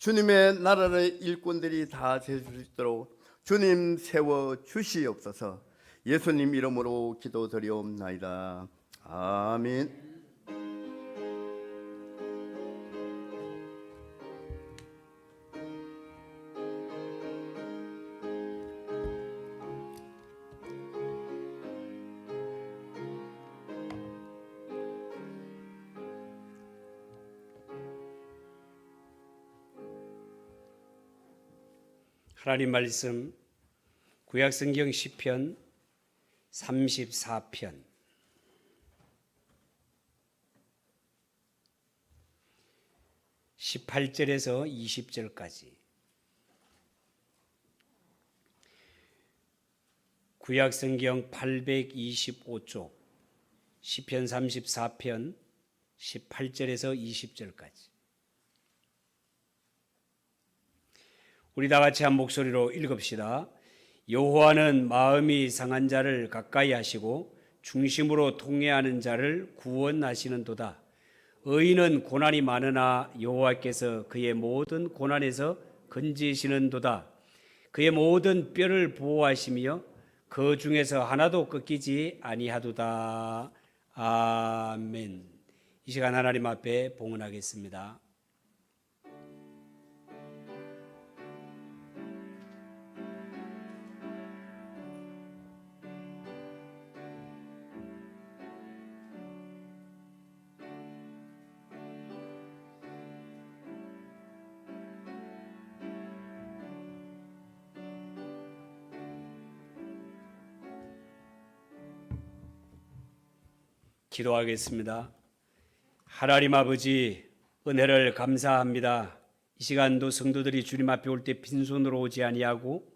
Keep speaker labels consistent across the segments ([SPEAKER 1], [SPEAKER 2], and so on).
[SPEAKER 1] 주님의 나라의 일꾼들이 다 될 수 있도록 주님 세워 주시옵소서. 예수님 이름으로 기도드리옵나이다. 아멘.
[SPEAKER 2] 하나님 말씀 구약성경 시편 34편 18절에서 20절까지 구약성경 825쪽 시편 34편 18절에서 20절까지 우리 다 같이 한 목소리로 읽읍시다. 여호와는 마음이 상한 자를 가까이 하시고 중심으로 통회하는 자를 구원하시는도다. 의인은 고난이 많으나 여호와께서 그의 모든 고난에서 건지시는도다. 그의 모든 뼈를 보호하시며 그 중에서 하나도 꺾이지 아니하도다. 아멘. 이 시간 하나님 앞에 봉헌하겠습니다. 기도하겠습니다. 하나님 아버지, 은혜를 감사합니다. 이 시간도 성도들이 주님 앞에 올 때 빈손으로 오지 아니하고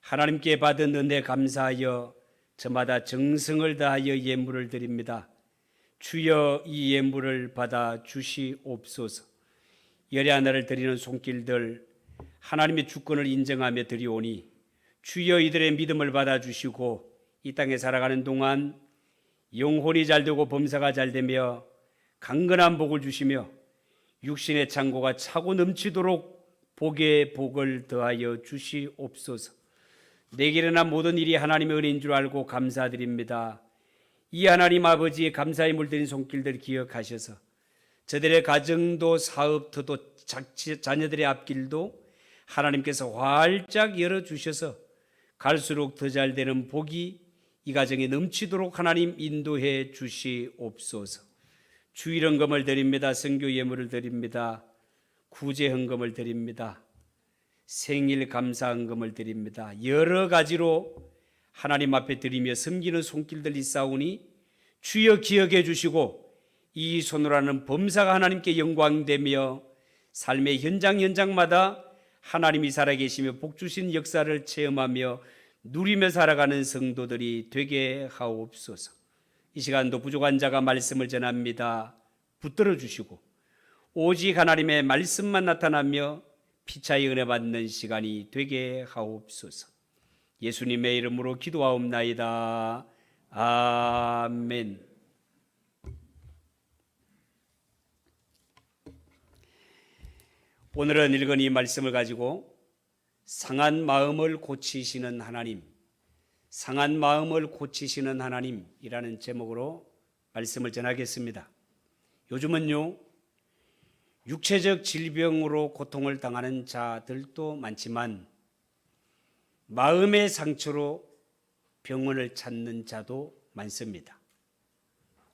[SPEAKER 2] 하나님께 받은 은혜 감사하여 저마다 정성을 다하여 예물을 드립니다. 주여, 이 예물을 받아 주시옵소서. 열의 하나를 드리는 손길들 하나님의 주권을 인정하며 드리오니 주여, 이들의 믿음을 받아 주시고 이 땅에 살아가는 동안 영혼이 잘되고 범사가 잘되며 강건한 복을 주시며 육신의 창고가 차고 넘치도록 복에 복을 더하여 주시옵소서. 내게 일어난 모든 일이 하나님의 은혜인 줄 알고 감사드립니다. 이 하나님 아버지의 감사의 물들인 손길들 기억하셔서 저들의 가정도 사업터도 자녀들의 앞길도 하나님께서 활짝 열어주셔서 갈수록 더 잘되는 복이 이 가정에 넘치도록 하나님 인도해 주시옵소서. 주일헌금을 드립니다. 선교 예물을 드립니다. 구제 헌금을 드립니다. 생일 감사 헌금을 드립니다. 여러 가지로 하나님 앞에 드리며 섬기는 손길들 있사오니 주여 기억해 주시고 이 손으로 하는 범사가 하나님께 영광되며 삶의 현장마다 하나님이 살아계시며 복 주신 역사를 체험하며 누리며 살아가는 성도들이 되게 하옵소서. 이 시간도 부족한 자가 말씀을 전합니다. 붙들어 주시고 오직 하나님의 말씀만 나타나며 피차의 은혜 받는 시간이 되게 하옵소서. 예수님의 이름으로 기도하옵나이다. 아멘. 오늘은 읽은 이 말씀을 가지고 상한 마음을 고치시는 하나님, 상한 마음을 고치시는 하나님이라는 제목으로 말씀을 전하겠습니다. 요즘은요, 육체적 질병으로 고통을 당하는 자들도 많지만 마음의 상처로 병원을 찾는 자도 많습니다.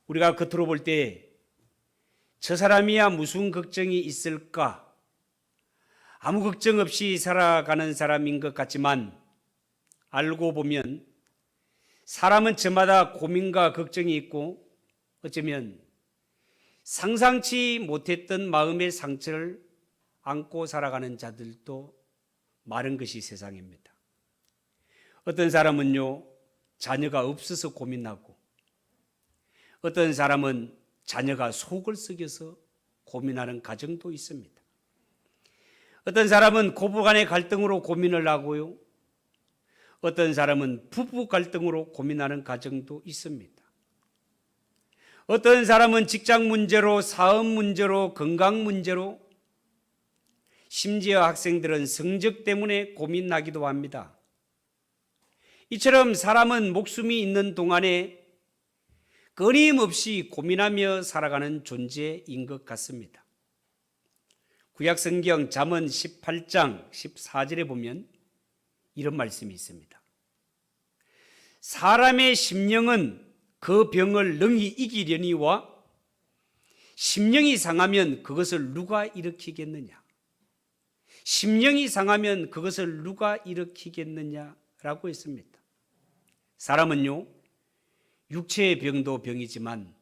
[SPEAKER 2] 우리가 겉으로 볼 때 저 사람이야 무슨 걱정이 있을까? 아무 걱정 없이 살아가는 사람인 것 같지만 알고 보면 사람은 저마다 고민과 걱정이 있고 어쩌면 상상치 못했던 마음의 상처를 안고 살아가는 자들도 많은 것이 세상입니다. 어떤 사람은요, 자녀가 없어서 고민하고 어떤 사람은 자녀가 속을 썩여서 고민하는 가정도 있습니다. 어떤 사람은 고부간의 갈등으로 고민을 하고요. 어떤 사람은 부부 갈등으로 고민하는 가정도 있습니다. 어떤 사람은 직장 문제로, 사업 문제로, 건강 문제로, 심지어 학생들은 성적 때문에 고민하기도 합니다. 이처럼 사람은 목숨이 있는 동안에 끊임없이 고민하며 살아가는 존재인 것 같습니다. 구약성경 잠언 18장 14절에 보면 이런 말씀이 있습니다. 사람의 심령은 그 병을 능히 이기려니와 심령이 상하면 그것을 누가 일으키겠느냐? 심령이 상하면 그것을 누가 일으키겠느냐라고 했습니다. 사람은요, 육체의 병도 병이지만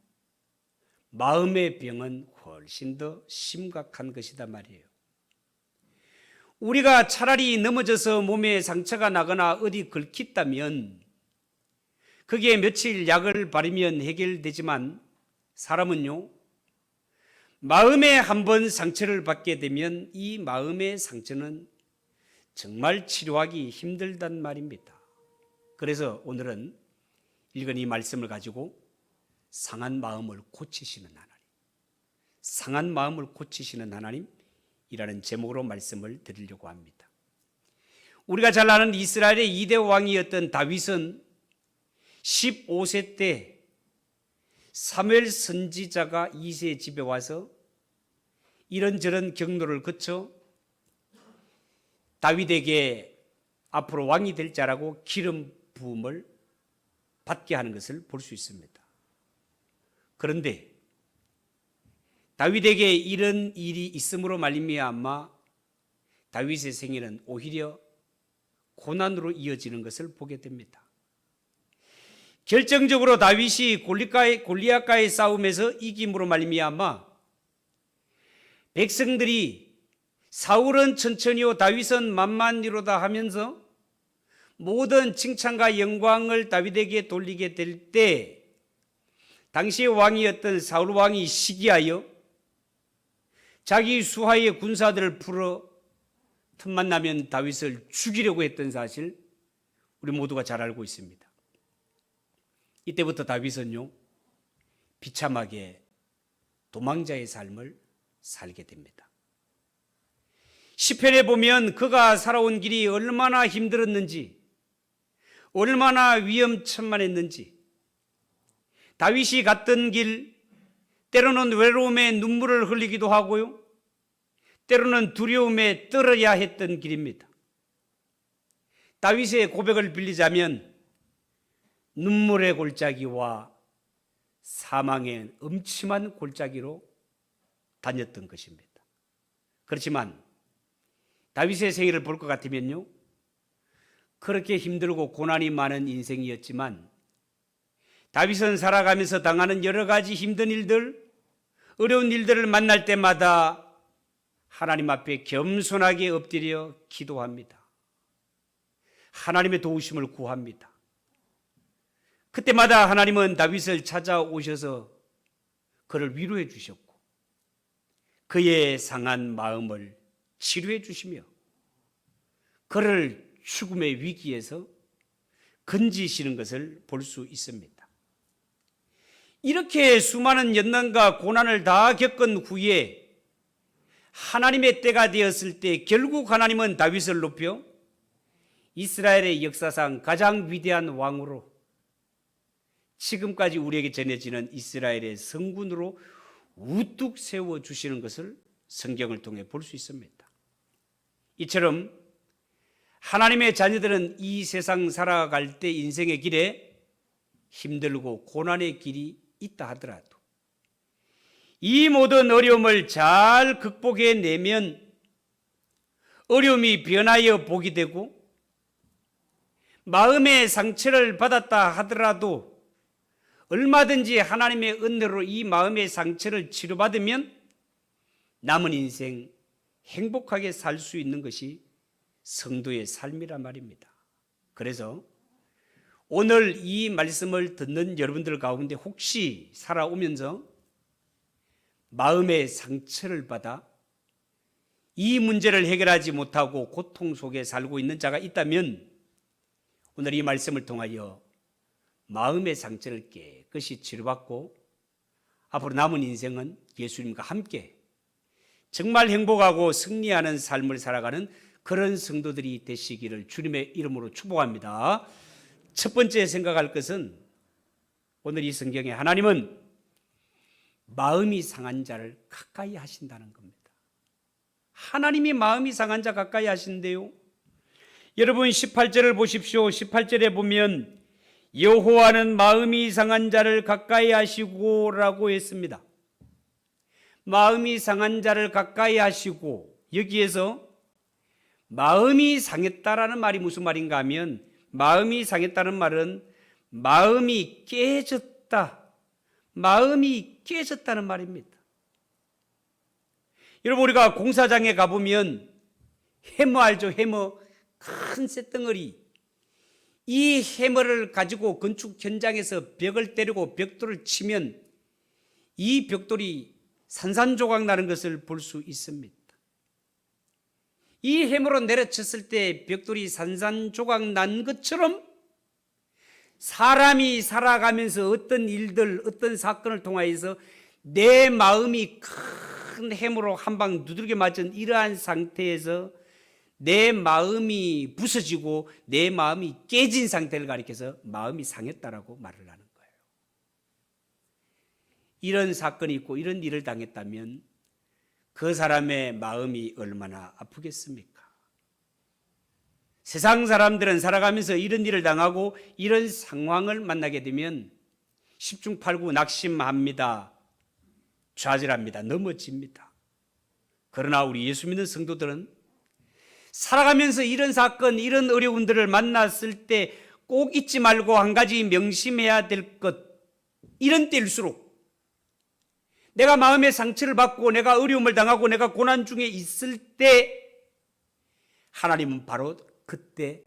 [SPEAKER 2] 마음의 병은 훨씬 더 심각한 것이다 말이에요. 우리가 차라리 넘어져서 몸에 상처가 나거나 어디 긁혔다면 그게 며칠 약을 바르면 해결되지만 사람은요, 마음에 한번 상처를 받게 되면 이 마음의 상처는 정말 치료하기 힘들단 말입니다. 그래서 오늘은 읽은 이 말씀을 가지고 상한 마음을 고치시는 하나님, 상한 마음을 고치시는 하나님이라는 제목으로 말씀을 드리려고 합니다. 우리가 잘 아는 이스라엘의 2대 왕이었던 다윗은 15세 때 사무엘 선지자가 2세 집에 와서 이런저런 경로를 거쳐 다윗에게 앞으로 왕이 될 자라고 기름 부음을 받게 하는 것을 볼 수 있습니다. 그런데 다윗에게 이런 일이 있음으로 말미암아 다윗의 생애는 오히려 고난으로 이어지는 것을 보게 됩니다. 결정적으로 다윗이 골리앗과의 싸움에서 이김으로 말미암아 백성들이 사울은 천천히요 다윗은 만만히로다 하면서 모든 칭찬과 영광을 다윗에게 돌리게 될 때 당시의 왕이었던 사울 왕이 시기하여 자기 수하의 군사들을 풀어 틈만 나면 다윗을 죽이려고 했던 사실 우리 모두가 잘 알고 있습니다. 이때부터 다윗은요 비참하게 도망자의 삶을 살게 됩니다. 시편에 보면 그가 살아온 길이 얼마나 힘들었는지, 얼마나 위험천만했는지, 다윗이 갔던 길 때로는 외로움에 눈물을 흘리기도 하고요, 때로는 두려움에 떨어야 했던 길입니다. 다윗의 고백을 빌리자면 눈물의 골짜기와 사망의 음침한 골짜기로 다녔던 것입니다. 그렇지만 다윗의 생애를 볼 것 같으면요, 그렇게 힘들고 고난이 많은 인생이었지만 다윗은 살아가면서 당하는 여러 가지 힘든 일들, 어려운 일들을 만날 때마다 하나님 앞에 겸손하게 엎드려 기도합니다. 하나님의 도우심을 구합니다. 그때마다 하나님은 다윗을 찾아오셔서 그를 위로해 주셨고 그의 상한 마음을 치료해 주시며 그를 죽음의 위기에서 건지시는 것을 볼 수 있습니다. 이렇게 수많은 연난과 고난을 다 겪은 후에 하나님의 때가 되었을 때 결국 하나님은 다윗을 높여 이스라엘의 역사상 가장 위대한 왕으로 지금까지 우리에게 전해지는 이스라엘의 성군으로 우뚝 세워주시는 것을 성경을 통해 볼 수 있습니다. 이처럼 하나님의 자녀들은 이 세상 살아갈 때 인생의 길에 힘들고 고난의 길이 있다 하더라도 이 모든 어려움을 잘 극복해내면 어려움이 변하여 복이 되고 마음의 상처를 받았다 하더라도 얼마든지 하나님의 은혜로 이 마음의 상처를 치료받으면 남은 인생 행복하게 살 수 있는 것이 성도의 삶이란 말입니다. 그래서 오늘 이 말씀을 듣는 여러분들 가운데 혹시 살아오면서 마음의 상처를 받아 이 문제를 해결하지 못하고 고통 속에 살고 있는 자가 있다면 오늘 이 말씀을 통하여 마음의 상처를 깨끗이 치료받고 앞으로 남은 인생은 예수님과 함께 정말 행복하고 승리하는 삶을 살아가는 그런 성도들이 되시기를 주님의 이름으로 축복합니다. 첫 번째 생각할 것은 오늘 이 성경에 하나님은 마음이 상한 자를 가까이 하신다는 겁니다. 하나님이 마음이 상한 자 가까이 하신대요. 여러분 18절을 보십시오. 18절에 보면 여호와는 마음이 상한 자를 가까이 하시고 라고 했습니다. 마음이 상한 자를 가까이 하시고, 여기에서 마음이 상했다라는 말이 무슨 말인가 하면, 마음이 상했다는 말은 마음이 깨졌다, 마음이 깨졌다는 말입니다. 여러분 우리가 공사장에 가보면 해머 알죠? 해머, 큰 쇳덩어리. 이 해머를 가지고 건축 현장에서 벽을 때리고 벽돌을 치면 이 벽돌이 산산조각 나는 것을 볼 수 있습니다. 이 해머로 내려쳤을 때 벽돌이 산산조각 난 것처럼 사람이 살아가면서 어떤 일들, 어떤 사건을 통하여서 내 마음이 큰 해머로 한 방 두들겨 맞은 이러한 상태에서 내 마음이 부서지고 내 마음이 깨진 상태를 가리켜서 마음이 상했다라고 말을 하는 거예요. 이런 사건이 있고 이런 일을 당했다면 그 사람의 마음이 얼마나 아프겠습니까? 세상 사람들은 살아가면서 이런 일을 당하고 이런 상황을 만나게 되면 10중 8구 낙심합니다. 좌절합니다. 넘어집니다. 그러나 우리 예수 믿는 성도들은 살아가면서 이런 사건, 이런 어려움들을 만났을 때 꼭 잊지 말고 한 가지 명심해야 될 것, 이런 때일수록 내가 마음의 상처를 받고 내가 어려움을 당하고 내가 고난 중에 있을 때 하나님은 바로 그때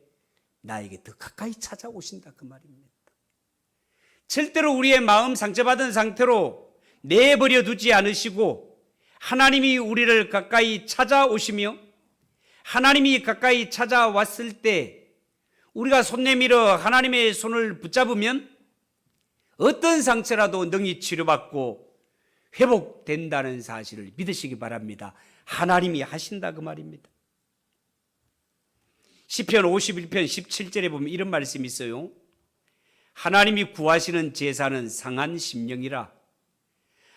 [SPEAKER 2] 나에게 더 가까이 찾아오신다 그 말입니다. 절대로 우리의 마음 상처받은 상태로 내버려 두지 않으시고 하나님이 우리를 가까이 찾아오시며 하나님이 가까이 찾아왔을 때 우리가 손 내밀어 하나님의 손을 붙잡으면 어떤 상처라도 능히 치료받고 회복된다는 사실을 믿으시기 바랍니다. 하나님이 하신다 그 말입니다. 시편 51편 17절에 보면 이런 말씀이 있어요. 하나님이 구하시는 제사는 상한 심령이라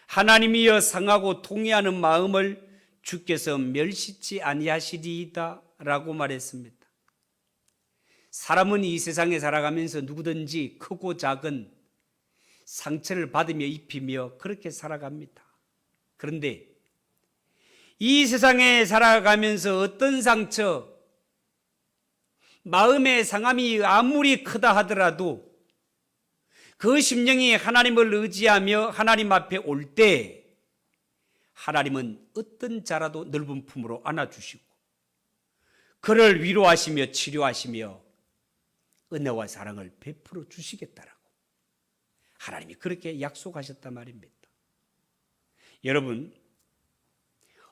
[SPEAKER 2] 하나님이여 상하고 통회하는 마음을 주께서 멸시치 아니하시리이다 라고 말했습니다. 사람은 이 세상에 살아가면서 누구든지 크고 작은 상처를 받으며 입히며 그렇게 살아갑니다. 그런데 이 세상에 살아가면서 어떤 상처, 마음의 상함이 아무리 크다 하더라도 그 심령이 하나님을 의지하며 하나님 앞에 올 때 하나님은 어떤 자라도 넓은 품으로 안아주시고 그를 위로하시며 치료하시며 은혜와 사랑을 베풀어 주시겠다라고 하나님이 그렇게 약속하셨단 말입니다. 여러분,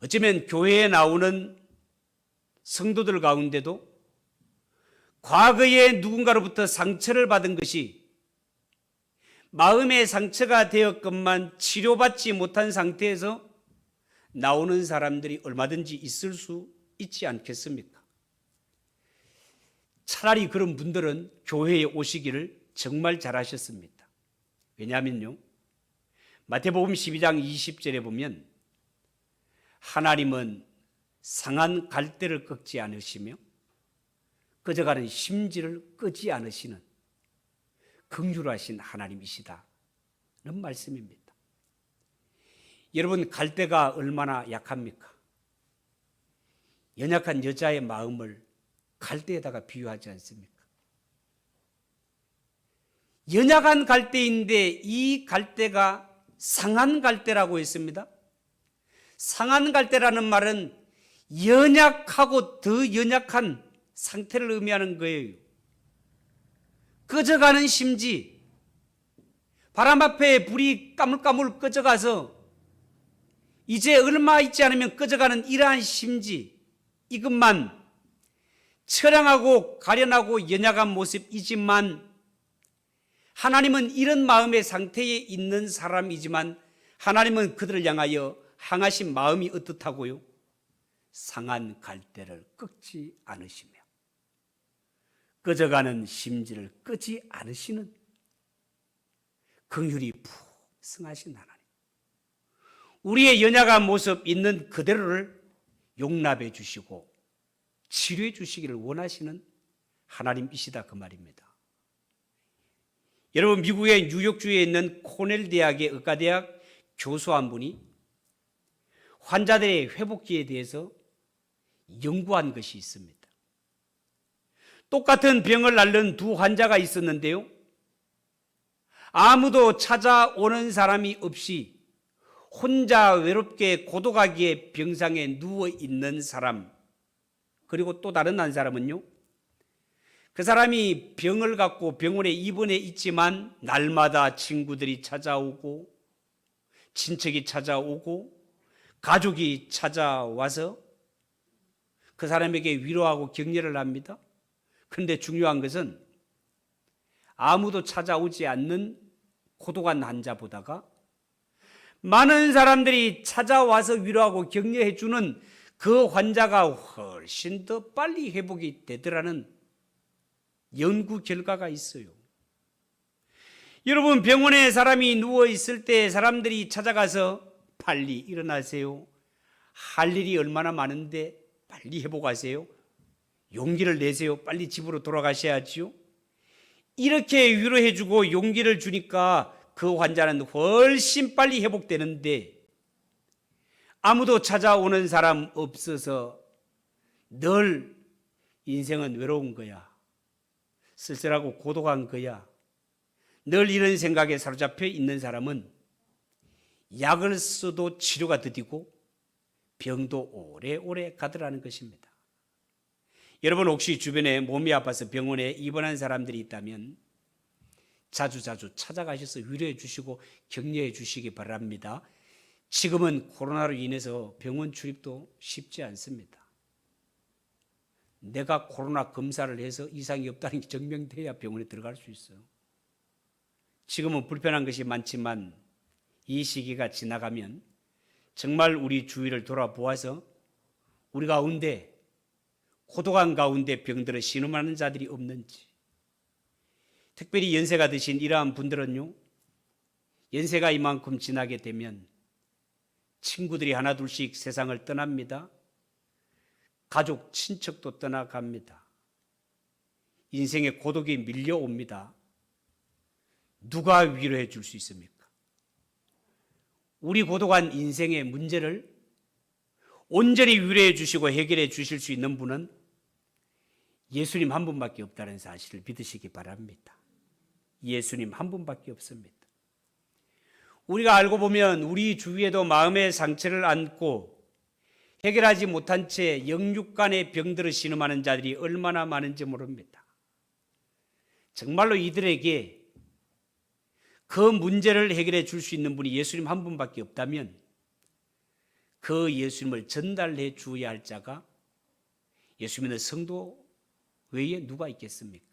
[SPEAKER 2] 어쩌면 교회에 나오는 성도들 가운데도 과거에 누군가로부터 상처를 받은 것이 마음의 상처가 되었건만 치료받지 못한 상태에서 나오는 사람들이 얼마든지 있을 수 있지 않겠습니까? 차라리 그런 분들은 교회에 오시기를 정말 잘하셨습니다. 왜냐하면요, 마태복음 12장 20절에 보면 하나님은 상한 갈대를 꺾지 않으시며 꺼져가는 심지를 끄지 않으시는 긍휼하신 하나님이시다는 말씀입니다. 여러분, 갈대가 얼마나 약합니까? 연약한 여자의 마음을 갈대에다가 비유하지 않습니까? 연약한 갈대인데 이 갈대가 상한 갈대라고 했습니다. 상한 갈대라는 말은 연약하고 더 연약한 상태를 의미하는 거예요. 꺼져가는 심지, 바람 앞에 불이 까물까물 꺼져가서 이제 얼마 있지 않으면 꺼져가는 이러한 심지, 이것만 처량하고 가련하고 연약한 모습이지만 하나님은 이런 마음의 상태에 있는 사람이지만 하나님은 그들을 향하여 향하신 마음이 어떻다고요? 상한 갈대를 꺾지 않으시며 꺼져가는 심지를 끄지 않으시는 긍휼이 풍성하신 하나님, 우리의 연약한 모습 있는 그대로를 용납해 주시고 치료해 주시기를 원하시는 하나님이시다 그 말입니다. 여러분, 미국의 뉴욕주에 있는 코넬 대학의 의과대학 교수 한 분이 환자들의 회복기에 대해서 연구한 것이 있습니다. 똑같은 병을 앓는 두 환자가 있었는데요, 아무도 찾아오는 사람이 없이 혼자 외롭게 고독하게 병상에 누워있는 사람, 그리고 또 다른 한 사람은요, 그 사람이 병을 갖고 병원에 입원해 있지만 날마다 친구들이 찾아오고 친척이 찾아오고 가족이 찾아와서 그 사람에게 위로하고 격려를 합니다. 그런데 중요한 것은 아무도 찾아오지 않는 고독한 환자보다가 많은 사람들이 찾아와서 위로하고 격려해 주는 그 환자가 훨씬 더 빨리 회복이 되더라는 연구 결과가 있어요. 여러분, 병원에 사람이 누워 있을 때 사람들이 찾아가서 빨리 일어나세요, 할 일이 얼마나 많은데 빨리 회복하세요, 용기를 내세요, 빨리 집으로 돌아가셔야지요, 이렇게 위로해 주고 용기를 주니까 그 환자는 훨씬 빨리 회복되는데, 아무도 찾아오는 사람 없어서 늘 인생은 외로운 거야, 쓸쓸하고 고독한 거야, 늘 이런 생각에 사로잡혀 있는 사람은 약을 써도 치료가 더디고 병도 오래오래 가더라는 것입니다. 여러분, 혹시 주변에 몸이 아파서 병원에 입원한 사람들이 있다면 자주 찾아가셔서 위로해 주시고 격려해 주시기 바랍니다. 지금은 코로나로 인해서 병원 출입도 쉽지 않습니다. 내가 코로나 검사를 해서 이상이 없다는 게 증명돼야 병원에 들어갈 수 있어요. 지금은 불편한 것이 많지만 이 시기가 지나가면 정말 우리 주위를 돌아보아서 우리 가운데 고독한 가운데 병들어 신음하는 자들이 없는지, 특별히 연세가 드신 이러한 분들은요, 연세가 이만큼 지나게 되면 친구들이 하나둘씩 세상을 떠납니다. 가족, 친척도 떠나갑니다. 인생의 고독이 밀려옵니다. 누가 위로해 줄 수 있습니까? 우리 고독한 인생의 문제를 온전히 위로해 주시고 해결해 주실 수 있는 분은 예수님 한 분밖에 없다는 사실을 믿으시기 바랍니다. 예수님 한 분밖에 없습니다. 우리가 알고 보면 우리 주위에도 마음의 상처를 안고 해결하지 못한 채 영육간의 병들어 신음하는 자들이 얼마나 많은지 모릅니다. 정말로 이들에게 그 문제를 해결해 줄 수 있는 분이 예수님 한 분밖에 없다면 그 예수님을 전달해 주어야 할 자가 예수 믿는 성도 외에 누가 있겠습니까?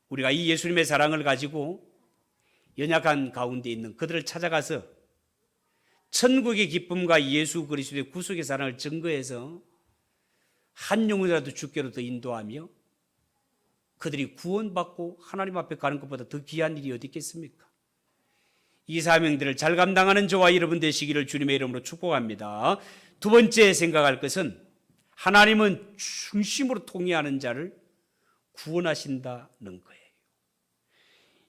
[SPEAKER 2] 우리가 이 예수님의 사랑을 가지고 연약한 가운데 있는 그들을 찾아가서 천국의 기쁨과 예수 그리스도의 구속의 사랑을 증거해서 한 영혼이라도 주께로 더 인도하며 그들이 구원받고 하나님 앞에 가는 것보다 더 귀한 일이 어디 있겠습니까? 이 사명들을 잘 감당하는 저와 여러분 되시기를 주님의 이름으로 축복합니다. 두 번째 생각할 것은 하나님은 중심으로 통회하는 자를 구원하신다는 거예요.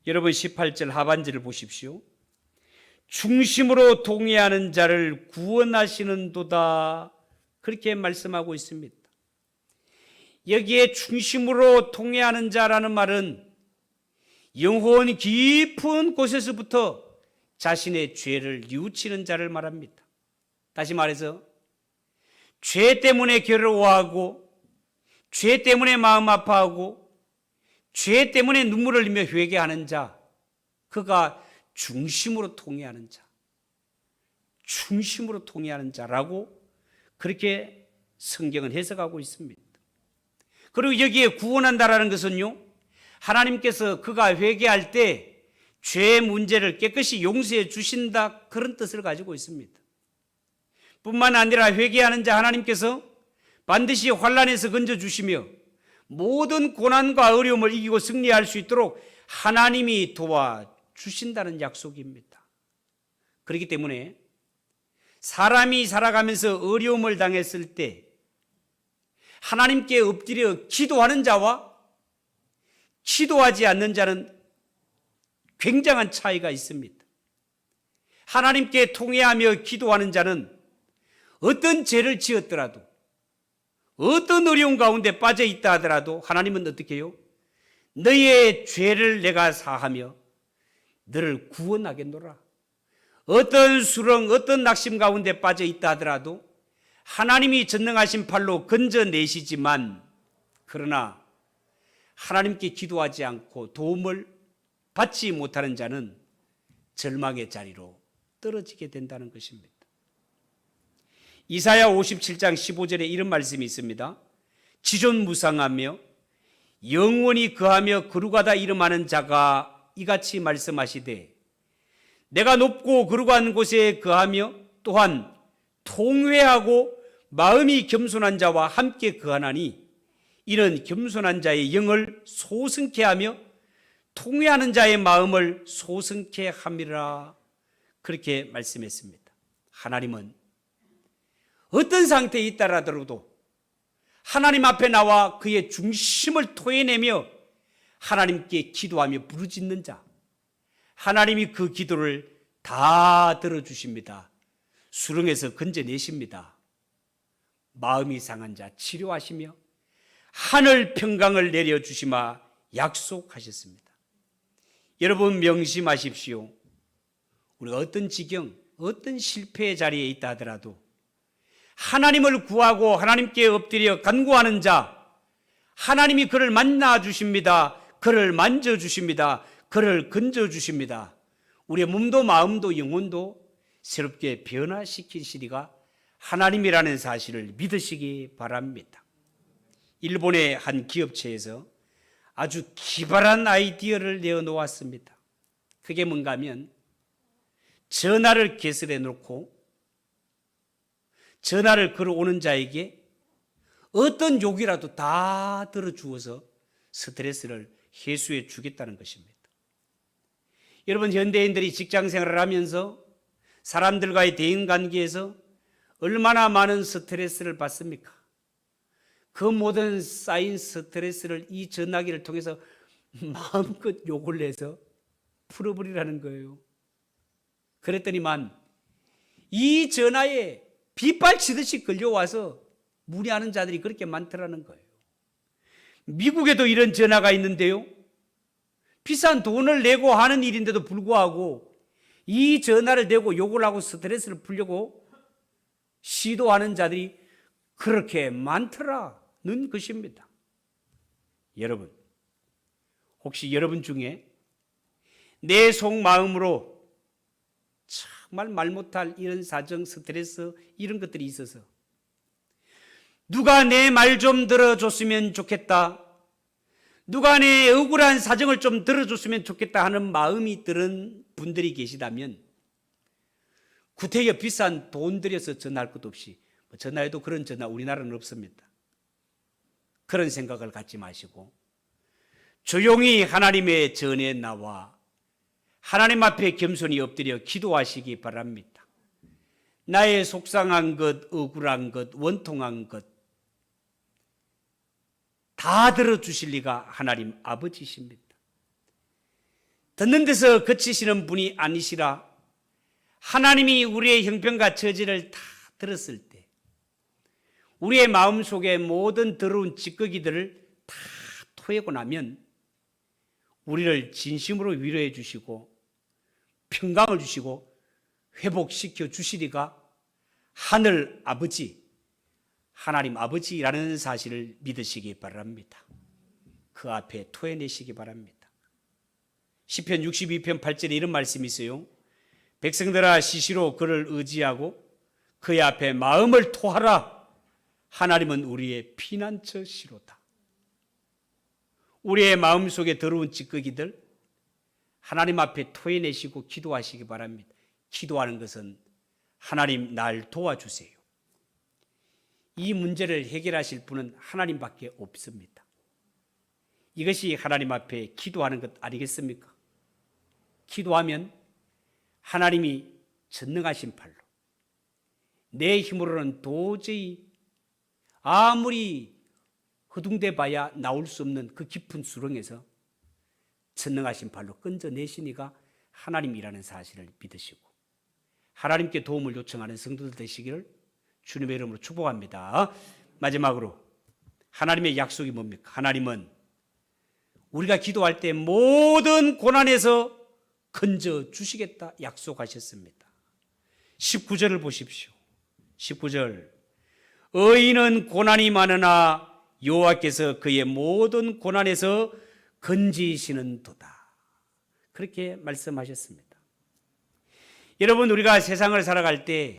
[SPEAKER 2] 여러분, 18절 하반절을 보십시오. 중심으로 통회하는 자를 구원하시는도다, 그렇게 말씀하고 있습니다. 여기에 중심으로 통회하는 자라는 말은 영혼 깊은 곳에서부터 자신의 죄를 뉘우치는 자를 말합니다. 다시 말해서 죄 때문에 괴로워하고 죄 때문에 마음 아파하고 죄 때문에 눈물을 흘리며 회개하는 자, 그가 중심으로 통회하는 자, 중심으로 통회하는 자라고 그렇게 성경은 해석하고 있습니다. 그리고 여기에 구원한다라는 것은요, 하나님께서 그가 회개할 때 죄의 문제를 깨끗이 용서해 주신다, 그런 뜻을 가지고 있습니다. 뿐만 아니라 회개하는 자 하나님께서 반드시 환난에서 건져주시며 모든 고난과 어려움을 이기고 승리할 수 있도록 하나님이 도와주신다는 약속입니다. 그렇기 때문에 사람이 살아가면서 어려움을 당했을 때 하나님께 엎드려 기도하는 자와 기도하지 않는 자는 굉장한 차이가 있습니다. 하나님께 통회하며 기도하는 자는 어떤 죄를 지었더라도 어떤 어려운 가운데 빠져 있다 하더라도 하나님은 어떻게 해요? 너의 죄를 내가 사하며 너를 구원하겠노라. 어떤 수렁, 어떤 낙심 가운데 빠져 있다 하더라도 하나님이 전능하신 팔로 건져내시지만, 그러나 하나님께 기도하지 않고 도움을 받지 못하는 자는 절망의 자리로 떨어지게 된다는 것입니다. 이사야 57장 15절에 이런 말씀이 있습니다. 지존무상하며 영원히 거하며 거룩하다 이름하는 자가 이같이 말씀하시되 내가 높고 거룩한 곳에 거하며 또한 통회하고 마음이 겸손한 자와 함께 거하나니 이는 겸손한 자의 영을 소승케 하며 통회하는 자의 마음을 소승케 함이라. 그렇게 말씀했습니다. 하나님은 어떤 상태에 있다라더라도 하나님 앞에 나와 그의 중심을 토해내며 하나님께 기도하며 부르짖는 자, 하나님이 그 기도를 다 들어주십니다. 수렁에서 건져내십니다. 마음이 상한 자 치료하시며 하늘 평강을 내려주시마 약속하셨습니다. 여러분 명심하십시오. 우리가 어떤 지경, 어떤 실패의 자리에 있다 하더라도 하나님을 구하고 하나님께 엎드려 간구하는 자, 하나님이 그를 만나 주십니다. 그를 만져 주십니다. 그를 건져 주십니다. 우리의 몸도 마음도 영혼도 새롭게 변화시키시리가 하나님이라는 사실을 믿으시기 바랍니다. 일본의 한 기업체에서 아주 기발한 아이디어를 내어놓았습니다. 그게 뭔가 하면 전화를 개설해 놓고 전화를 걸어오는 자에게 어떤 욕이라도 다 들어주어서 스트레스를 해소해 주겠다는 것입니다. 여러분, 현대인들이 직장생활을 하면서 사람들과의 대인관계에서 얼마나 많은 스트레스를 받습니까? 그 모든 쌓인 스트레스를 이 전화기를 통해서 마음껏 욕을 내서 풀어버리라는 거예요. 그랬더니만 이 전화에 빗발치듯이 걸려와서 문의하는 자들이 그렇게 많더라는 거예요. 미국에도 이런 전화가 있는데요, 비싼 돈을 내고 하는 일인데도 불구하고 이 전화를 대고 욕을 하고 스트레스를 풀려고 시도하는 자들이 그렇게 많더라는 것입니다. 여러분, 혹시 여러분 중에 내 속마음으로 정말 말 못할 이런 사정, 스트레스 이런 것들이 있어서 누가 내 말 좀 들어줬으면 좋겠다, 누가 내 억울한 사정을 좀 들어줬으면 좋겠다 하는 마음이 드는 분들이 계시다면 구태여 비싼 돈 들여서 전화할 것도 없이, 전화해도 그런 전화 우리나라는 없습니다. 그런 생각을 갖지 마시고 조용히 하나님의 전에 나와 하나님 앞에 겸손히 엎드려 기도하시기 바랍니다. 나의 속상한 것, 억울한 것, 원통한 것 다 들어주실 리가 하나님 아버지십니다. 듣는 데서 그치시는 분이 아니시라. 하나님이 우리의 형편과 처지를 다 들었을 때 우리의 마음속에 모든 더러운 찌꺼기들을 다 토하고 나면 우리를 진심으로 위로해 주시고 평강을 주시고 회복시켜 주시리가 하늘 아버지, 하나님 아버지라는 사실을 믿으시기 바랍니다. 그 앞에 토해내시기 바랍니다. 시편 62편 8절에 이런 말씀이 있어요. 백성들아 시시로 그를 의지하고 그의 앞에 마음을 토하라. 하나님은 우리의 피난처시로다. 우리의 마음속에 더러운 찌꺼기들 하나님 앞에 토해내시고 기도하시기 바랍니다. 기도하는 것은 하나님 날 도와주세요, 이 문제를 해결하실 분은 하나님밖에 없습니다. 이것이 하나님 앞에 기도하는 것 아니겠습니까? 기도하면 하나님이 전능하신 팔로 내 힘으로는 도저히 아무리 허둥대 봐야 나올 수 없는 그 깊은 수렁에서 전능하신 팔로 건져내시니가 하나님이라는 사실을 믿으시고 하나님께 도움을 요청하는 성도들 되시기를 주님의 이름으로 축복합니다. 마지막으로 하나님의 약속이 뭡니까? 하나님은 우리가 기도할 때 모든 고난에서 건져 주시겠다 약속하셨습니다. 19절을 보십시오. 19절 의인은 고난이 많으나 여호와께서 그의 모든 고난에서 건지시는도다. 그렇게 말씀하셨습니다. 여러분, 우리가 세상을 살아갈 때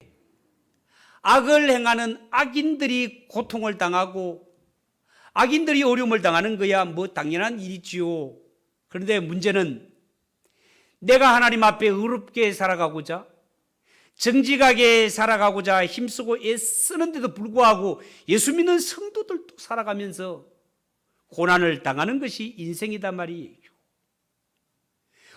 [SPEAKER 2] 악을 행하는 악인들이 고통을 당하고 악인들이 어려움을 당하는 거야 뭐 당연한 일이지요. 그런데 문제는 내가 하나님 앞에 의롭게 살아가고자 정직하게 살아가고자 힘쓰고 애쓰는데도 불구하고 예수 믿는 성도들도 살아가면서 고난을 당하는 것이 인생이단 말이에요.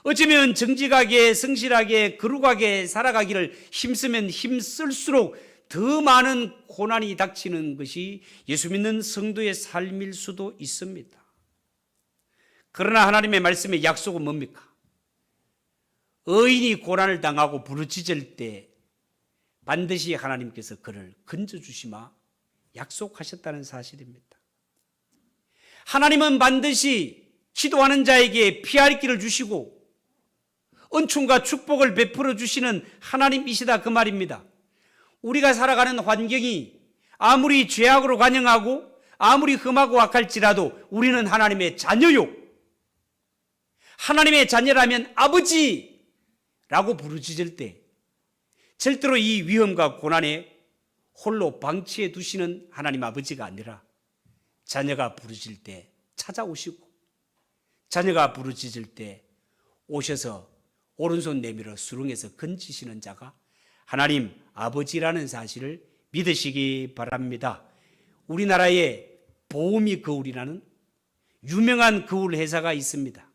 [SPEAKER 2] 어쩌면 정직하게 성실하게 거룩하게 살아가기를 힘쓰면 힘쓸수록 더 많은 고난이 닥치는 것이 예수 믿는 성도의 삶일 수도 있습니다. 그러나 하나님의 말씀의 약속은 뭡니까? 의인이 고난을 당하고 부르짖을 때 반드시 하나님께서 그를 건져주시마 약속하셨다는 사실입니다. 하나님은 반드시 기도하는 자에게 피할 길을 주시고 은총과 축복을 베풀어 주시는 하나님이시다 그 말입니다. 우리가 살아가는 환경이 아무리 죄악으로 관영하고 아무리 험하고 악할지라도 우리는 하나님의 자녀요. 하나님의 자녀라면 아버지라고 부르짖을 때 절대로 이 위험과 고난에 홀로 방치해 두시는 하나님 아버지가 아니라 자녀가 부르짖을 때 찾아오시고 자녀가 부르짖을 때 오셔서 오른손 내밀어 수렁에서 건지시는 자가 하나님 아버지라는 사실을 믿으시기 바랍니다. 우리나라에 보험이 거울이라는 유명한 거울 회사가 있습니다.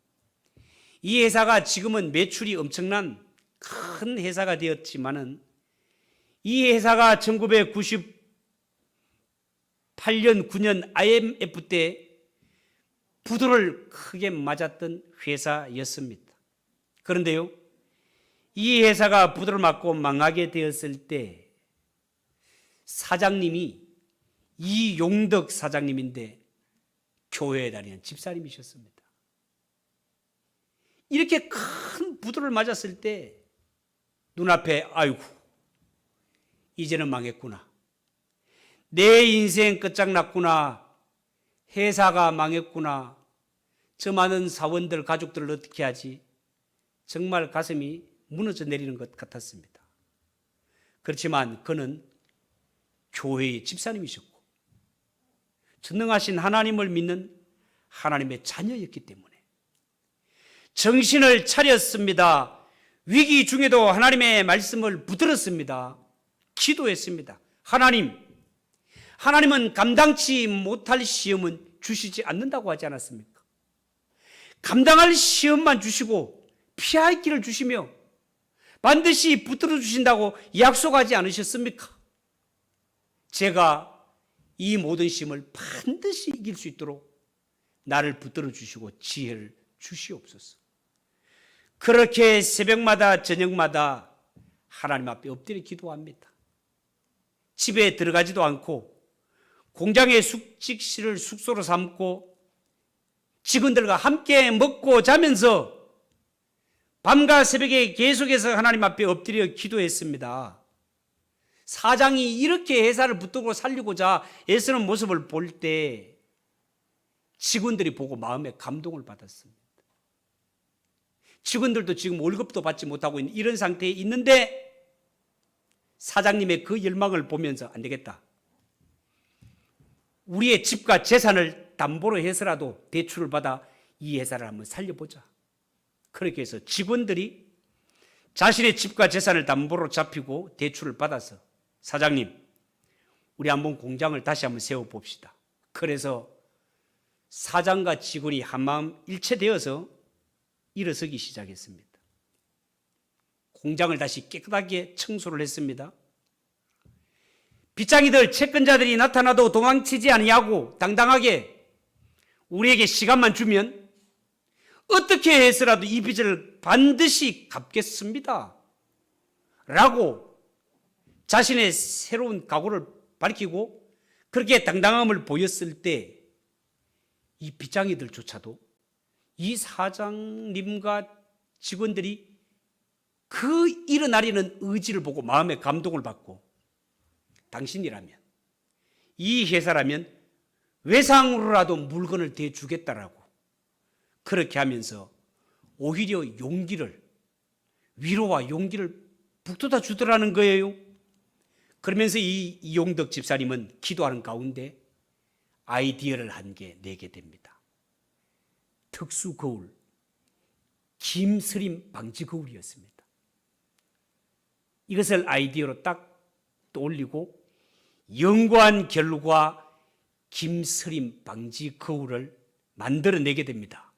[SPEAKER 2] 이 회사가 지금은 매출이 엄청난 큰 회사가 되었지만은 이 회사가 1998년, 9년 IMF 때 부도를 크게 맞았던 회사였습니다. 그런데요, 이 회사가 부도를 맞고 망하게 되었을 때 사장님이 이용덕 사장님인데 교회에 다니는 집사님이셨습니다. 이렇게 큰 부도를 맞았을 때 눈앞에 아이고 이제는 망했구나. 내 인생 끝장났구나. 회사가 망했구나. 저 많은 사원들 가족들을 어떻게 하지? 정말 가슴이 무너져 내리는 것 같았습니다. 그렇지만 그는 교회의 집사님이셨고 전능하신 하나님을 믿는 하나님의 자녀였기 때문에 정신을 차렸습니다. 위기 중에도 하나님의 말씀을 붙들었습니다. 기도했습니다. 하나님은 감당치 못할 시험은 주시지 않는다고 하지 않았습니까? 감당할 시험만 주시고 피할 길을 주시며 반드시 붙들어 주신다고 약속하지 않으셨습니까? 제가 이 모든 시험을 반드시 이길 수 있도록 나를 붙들어 주시고 지혜를 주시옵소서. 그렇게 새벽마다 저녁마다 하나님 앞에 엎드려 기도합니다. 집에 들어가지도 않고 공장의 숙직실을 숙소로 삼고 직원들과 함께 먹고 자면서 밤과 새벽에 계속해서 하나님 앞에 엎드려 기도했습니다. 사장이 이렇게 회사를 붙들고 살리고자 애쓰는 모습을 볼 때 직원들이 보고 마음에 감동을 받았습니다. 직원들도 지금 월급도 받지 못하고 있는 이런 상태에 있는데 사장님의 그 열망을 보면서 안 되겠다. 우리의 집과 재산을 담보로 해서라도 대출을 받아 이 회사를 한번 살려보자. 그렇게 해서 직원들이 자신의 집과 재산을 담보로 잡히고 대출을 받아서 사장님, 우리 한번 공장을 다시 한번 세워봅시다. 그래서 사장과 직원이 한마음 일체되어서 일어서기 시작했습니다. 공장을 다시 깨끗하게 청소를 했습니다. 빚쟁이들, 채권자들이 나타나도 도망치지 아니하고 당당하게 우리에게 시간만 주면 어떻게 해서라도 이 빚을 반드시 갚겠습니다 라고 자신의 새로운 각오를 밝히고 그렇게 당당함을 보였을 때 이 빚쟁이들조차도 이 사장님과 직원들이 그 일어나려는 의지를 보고 마음의 감동을 받고 당신이라면, 이 회사라면 외상으로라도 물건을 대주겠다라고 그렇게 하면서 오히려 용기를, 위로와 용기를 북돋아 주더라는 거예요. 그러면서 이 이용덕 집사님은 기도하는 가운데 아이디어를 한 개 내게 됩니다. 특수 거울, 김스림 방지 거울이었습니다. 이것을 아이디어로 딱 떠올리고 연구한 결과 김스림 방지 거울을 만들어내게 됩니다.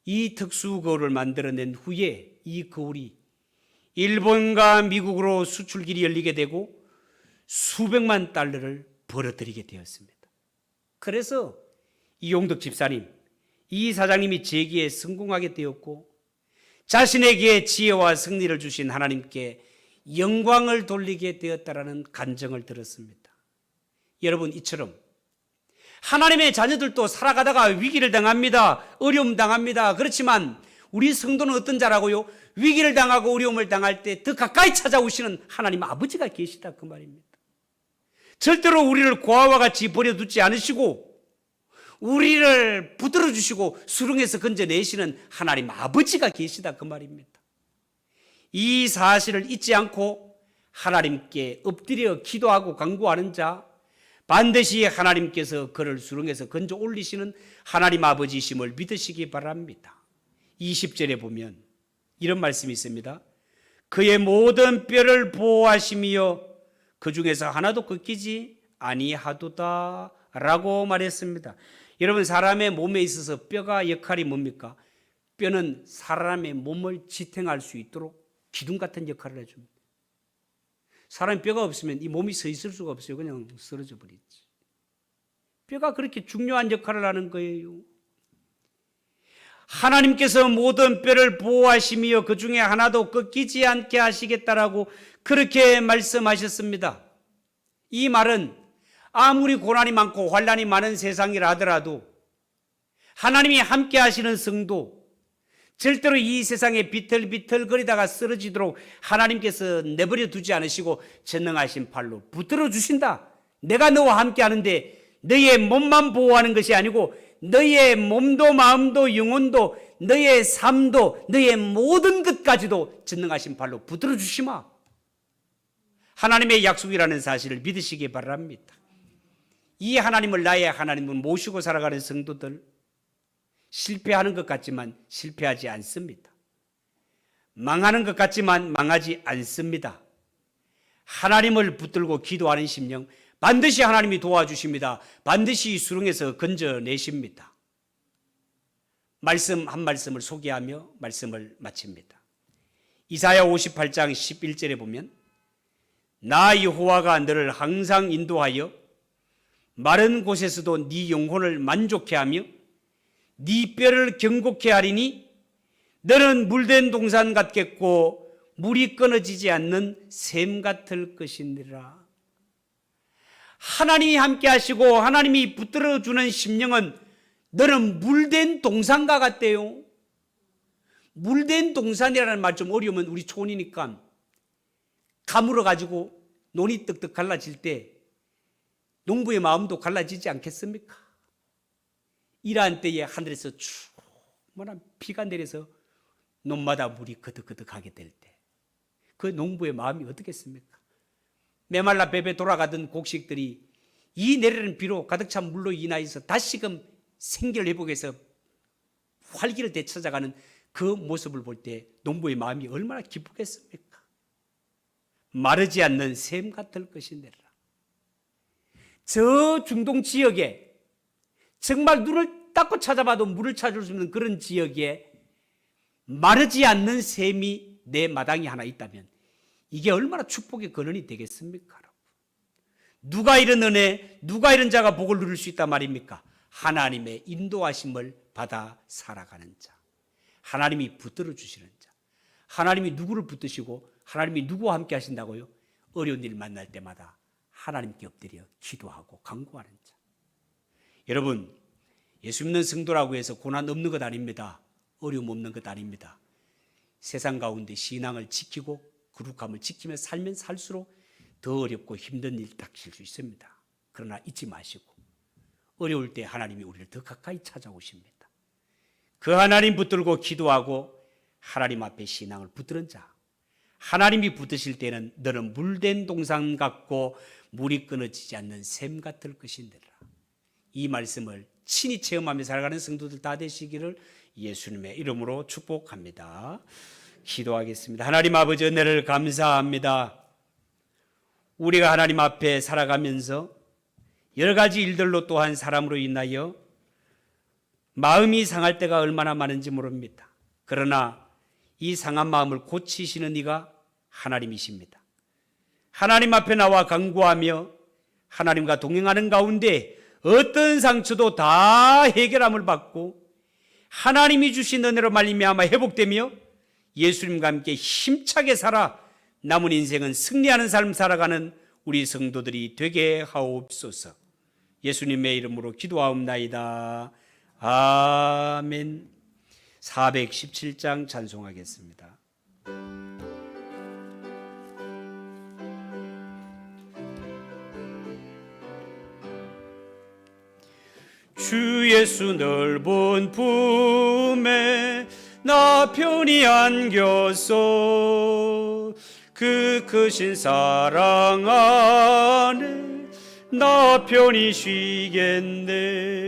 [SPEAKER 2] 이 특수 거울을 만들어낸 후에 이 거울이 일본과 미국으로 수출길이 열리게 되고 수백만 달러를 벌어들이게 되었습니다. 그래서 이용덕 집사님, 이 사장님이 재기에 성공하게 되었고 자신에게 지혜와 승리를 주신 하나님께 영광을 돌리게 되었다라는 간증을 들었습니다. 여러분, 이처럼 하나님의 자녀들도 살아가다가 위기를 당합니다. 어려움 당합니다. 그렇지만 우리 성도는 어떤 자라고요? 위기를 당하고 어려움을 당할 때 더 가까이 찾아오시는 하나님 아버지가 계시다 그 말입니다. 절대로 우리를 고아와 같이 버려두지 않으시고 우리를 붙들어 주시고 수렁에서 건져내시는 하나님 아버지가 계시다 그 말입니다. 이 사실을 잊지 않고 하나님께 엎드려 기도하고 간구하는 자, 반드시 하나님께서 그를 수렁에서 건져 올리시는 하나님 아버지심을 믿으시기 바랍니다. 20절에 보면 이런 말씀이 있습니다. 그의 모든 뼈를 보호하시며 그 중에서 하나도 꺾이지 아니하도다 라고 말했습니다. 여러분, 사람의 몸에 있어서 뼈가 역할이 뭡니까? 뼈는 사람의 몸을 지탱할 수 있도록 기둥 같은 역할을 해줍니다. 사람이 뼈가 없으면 이 몸이 서 있을 수가 없어요. 그냥 쓰러져 버리지. 뼈가 그렇게 중요한 역할을 하는 거예요. 하나님께서 모든 뼈를 보호하시며 그 중에 하나도 꺾이지 않게 하시겠다라고 그렇게 말씀하셨습니다. 이 말은 아무리 고난이 많고 환난이 많은 세상이라 하더라도 하나님이 함께 하시는 성도, 절대로 이 세상에 비틀비틀거리다가 쓰러지도록 하나님께서 내버려 두지 않으시고 전능하신 팔로 붙들어 주신다. 내가 너와 함께 하는데 너의 몸만 보호하는 것이 아니고 너의 몸도 마음도 영혼도 너의 삶도 너의 모든 것까지도 전능하신 팔로 붙들어 주시마. 하나님의 약속이라는 사실을 믿으시기 바랍니다. 이 하나님을 나의 하나님을 모시고 살아가는 성도들, 실패하는 것 같지만 실패하지 않습니다. 망하는 것 같지만 망하지 않습니다. 하나님을 붙들고 기도하는 심령, 반드시 하나님이 도와주십니다. 반드시 수렁에서 건져내십니다. 말씀 한 말씀을 소개하며 말씀을 마칩니다. 이사야 58장 11절에 보면 나 여호와가 너를 항상 인도하여 마른 곳에서도 네 영혼을 만족해 하며 네 뼈를 경고케 하리니 너는 물된 동산 같겠고 물이 끊어지지 않는 샘 같을 것이니라. 하나님이 함께 하시고 하나님이 붙들어주는 심령은 너는 물된 동산과 같대요. 물된 동산이라는 말 좀 어려우면 우리 촌이니까 가물어 가지고 논이 떡떡 갈라질 때 농부의 마음도 갈라지지 않겠습니까? 이러한 때에 하늘에서 충만한 비가 내려서 논마다 물이 거득거득하게 될 때 그 농부의 마음이 어떻겠습니까? 메말라 베베 돌아가던 곡식들이 이 내리는 비로 가득 찬 물로 인하여서 다시금 생기를 회복해서 활기를 되찾아가는 그 모습을 볼 때 농부의 마음이 얼마나 기쁘겠습니까? 마르지 않는 샘 같을 것이니라. 저 중동 지역에 정말 눈을 닦고 찾아봐도 물을 찾을 수 없는 그런 지역에 마르지 않는 샘이 내 마당이 하나 있다면 이게 얼마나 축복의 근원이 되겠습니까? 누가 이런 은혜, 누가 이런 자가 복을 누릴 수 있단 말입니까? 하나님의 인도하심을 받아 살아가는 자, 하나님이 붙들어 주시는 자, 하나님이 누구를 붙드시고 하나님이 누구와 함께 하신다고요? 어려운 일 만날 때마다 하나님께 엎드려 기도하고 간구하는 자. 여러분, 예수 믿는 성도라고 해서 고난 없는 것 아닙니다. 어려움 없는 것 아닙니다. 세상 가운데 신앙을 지키고 거룩함을 지키며 살면 살수록 더 어렵고 힘든 일 닥칠 수 있습니다. 그러나 잊지 마시고 어려울 때 하나님이 우리를 더 가까이 찾아오십니다. 그 하나님 붙들고 기도하고 하나님 앞에 신앙을 붙드는 자, 하나님이 붙드실 때는 너는 물된 동산 같고 물이 끊어지지 않는 샘 같을 것인데라. 이 말씀을 친히 체험하며 살아가는 성도들 다 되시기를 예수님의 이름으로 축복합니다. 기도하겠습니다. 하나님 아버지, 은혜를 감사합니다. 우리가 하나님 앞에 살아가면서 여러 가지 일들로 또한 사람으로 인하여 마음이 상할 때가 얼마나 많은지 모릅니다. 그러나 이 상한 마음을 고치시는 이가 하나님이십니다. 하나님 앞에 나와 간구하며 하나님과 동행하는 가운데 어떤 상처도 다 해결함을 받고 하나님이 주신 은혜로 말미암아 회복되며 예수님과 함께 힘차게 살아 남은 인생은 승리하는 삶 살아가는 우리 성도들이 되게 하옵소서. 예수님의 이름으로 기도하옵나이다. 아멘. 417장 찬송하겠습니다. 주 예수 넓은 품에 나 편히 안겨서 그 크신 사랑 안에 나 편히 쉬겠네.